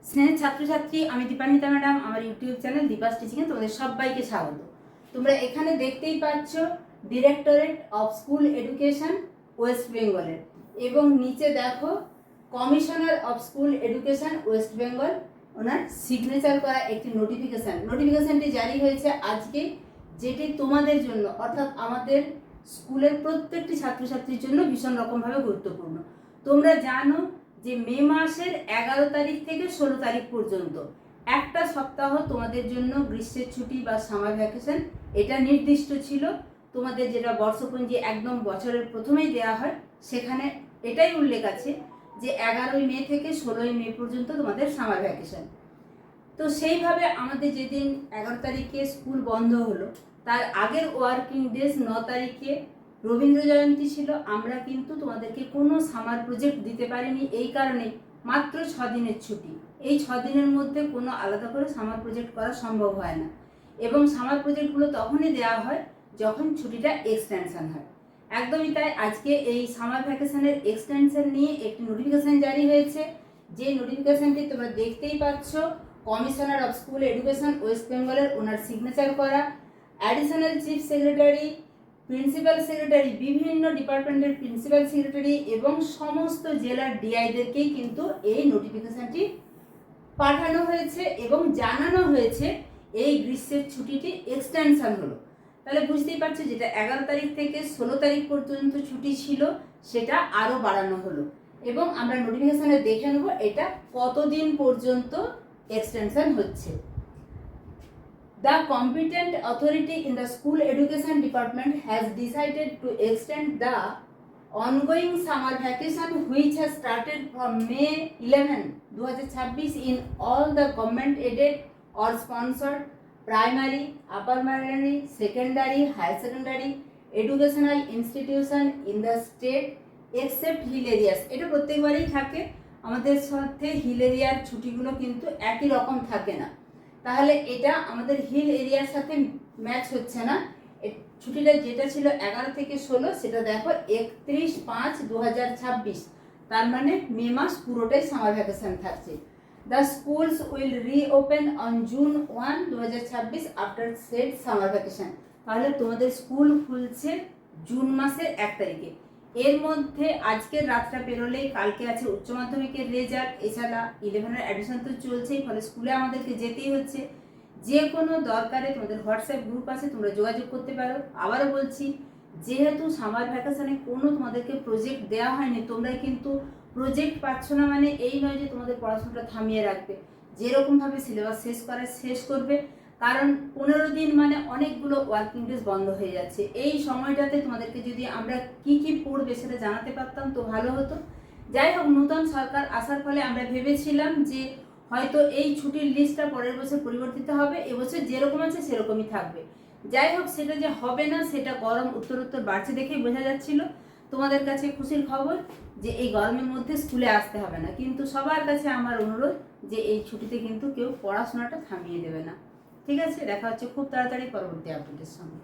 স্নেহের ছাত্রছাত্রী, আমি দীপান্বিতা ম্যাডাম। আমার ইউটিউব চ্যানেল দীপাস টিচিংয়ে তোমাদের সবাইকে স্বাগত। তোমরা এখানে দেখতেই পাচ্ছ directorate of school education West বেঙ্গলের, এবং নিচে দেখো commissioner of school education West Bengal, owner signature করা একটি নোটিফিকেশনটি জারি হয়েছে আজকে, যেটি তোমাদের জন্য অর্থাৎ আমাদের স্কুলের প্রত্যেকটি ছাত্রছাত্রীর জন্য ভীষণ রকমভাবে গুরুত্বপূর্ণ। তোমরা জানো যে মে মাসের 11 তারিখ থেকে 16 তারিখ পর্যন্ত একটা সপ্তাহ তোমাদের জন্য গ্রীষ্মের ছুটি বা সামার ভ্যাকেশন এটা নির্দিষ্ট ছিল। তোমাদের যেটা বর্ষপঞ্জি একদম বছরের প্রথমেই দেওয়া হয়, সেখানে এটাই উল্লেখ আছে যে 11ই মে থেকে 16ই মে পর্যন্ত তোমাদের সামার ভ্যাকেশন। তো সেইভাবে আমাদের যেদিন 11 তারিখে স্কুল বন্ধ হলো, তার আগের ওয়ার্কিং ডেজ 9 তারিখে রবীন্দ্র জয়ন্তী ছিল। আমরা কিন্তু তোমাদেরকে কোনো সামার প্রজেক্ট দিতে পারিনি, এই কারণে মাত্র 6 দিনের ছুটি। এই 6 দিনের মধ্যে কোনো আলাদা করে সামার প্রজেক্ট করা সম্ভব হয় না, এবং সামার প্রজেক্টগুলো তখনই দেওয়া হয় যখন ছুটিটা এক্সটেনশন হয়। একদমই তাই, আজকে এই সামার ভ্যাকেশনের এক্সটেনশন নিয়ে একটি নোটিফিকেশন জারি হয়েছে। যে নোটিফিকেশনটি তোমরা দেখতেই পাচ্ছ, commissioner of school education West বেঙ্গলের ওনার সিগনেচার করা, additional chief secretary, principal secretary, বিভিন্ন ডিপার্টমেন্টের প্রিন্সিপাল সেক্রেটারি এবং সমস্ত জেলার ডিআইদেরকেই কিন্তু এই নোটিফিকেশনটি পাঠানো হয়েছে এবং জানানো হয়েছে এই গ্রীষ্মের ছুটিটি এক্সটেনশন হলো। তাহলে বুঝতেই পারছো, যেটা 11 তারিখ থেকে 16 তারিখ পর্যন্ত ছুটি ছিল সেটা আরও বাড়ানো হলো, এবং আমরা নোটিফিকেশনে দেখে নেব এটা কতদিন পর্যন্ত এক্সটেনশন হচ্ছে। The competent authority in the school education department has decided to extend the ongoing summer vacation, which has started from May 11, 2026 in all the government aided or sponsored primary, upper primary, secondary, higher secondary educational institution in the state except hill areas. এটা প্রত্যেকবারই থাকে, আমাদের সাথে hill এরিয়ার ছুটিগুলো কিন্তু একই রকম থাকে না। তাহলে এটা আমাদের হিল এরিয়ার সাথে ম্যাচ হচ্ছে না। ছুটিটা যেটা ছিল 11 থেকে 16, সেটা দেখো 31/5/2026, তার মানে মে মাস পুরোটাই সামার ভ্যাকেশন থাকছে। The schools will reopen on June 1, 2026 after said summer vacation. তাহলে তোমাদের স্কুল খুলছে জুন মাসের 1 তারিখে। এর মধ্যে আজকের রাতটা পেরোলেই কালকে আছে উচ্চ মাধ্যমিকের রেজাল্ট, এছাড়া 11-এর অ্যাডমিশন তো চলছেই, ফলে স্কুলে আমাদেরকে যেতেই হচ্ছে। যে কোনো দরকারে তোমাদের হোয়াটসঅ্যাপ গ্রুপ আছে, তোমরা যোগাযোগ করতে পারো। আবারও বলছি, যেহেতু সামার ভ্যাকেশনে কোনো তোমাদেরকে প্রজেক্ট দেওয়া হয়নি, তোমরা কিন্তু প্রজেক্ট পাচ্ছ না মানে এই নয় যে তোমাদের পড়াশোনাটা থামিয়ে রাখবে। যেরকমভাবে সিলেবাস শেষ করবে, কারণ 15 দিন মানে অনেকগুলো ওয়ার্কিং ডেজ বন্ধ হয়ে যাচ্ছে। এই সময়টাতে তোমাদেরকে যদি আমরা কি কি পড়বে সেটা জানাতে পারতাম তো ভালো হতো। যাই হোক, নতুন সরকার আসার ফলে আমরা ভেবেছিলাম যে হয়তো এই ছুটির লিস্টটা পরের বছর পরিবর্তিত হবে, এবছর যেরকম আছে সেরকমই থাকবে। যাই হোক, সেটা যে হবে না, সেটা গরম উত্তর বাড়ছে দেখেই বোঝা যাচ্ছিল। তোমাদের কাছে খুশির খবর যে এই গরমের মধ্যে স্কুলে আসতে হবে না, কিন্তু সবার কাছে আমার অনুরোধ যে এই ছুটিতে কিন্তু কেউ পড়াশোনাটা থামিয়ে দেবে না। ঠিক আছে, দেখা হচ্ছে খুব তাড়াতাড়ি পরবর্তী আপডেটের সঙ্গে।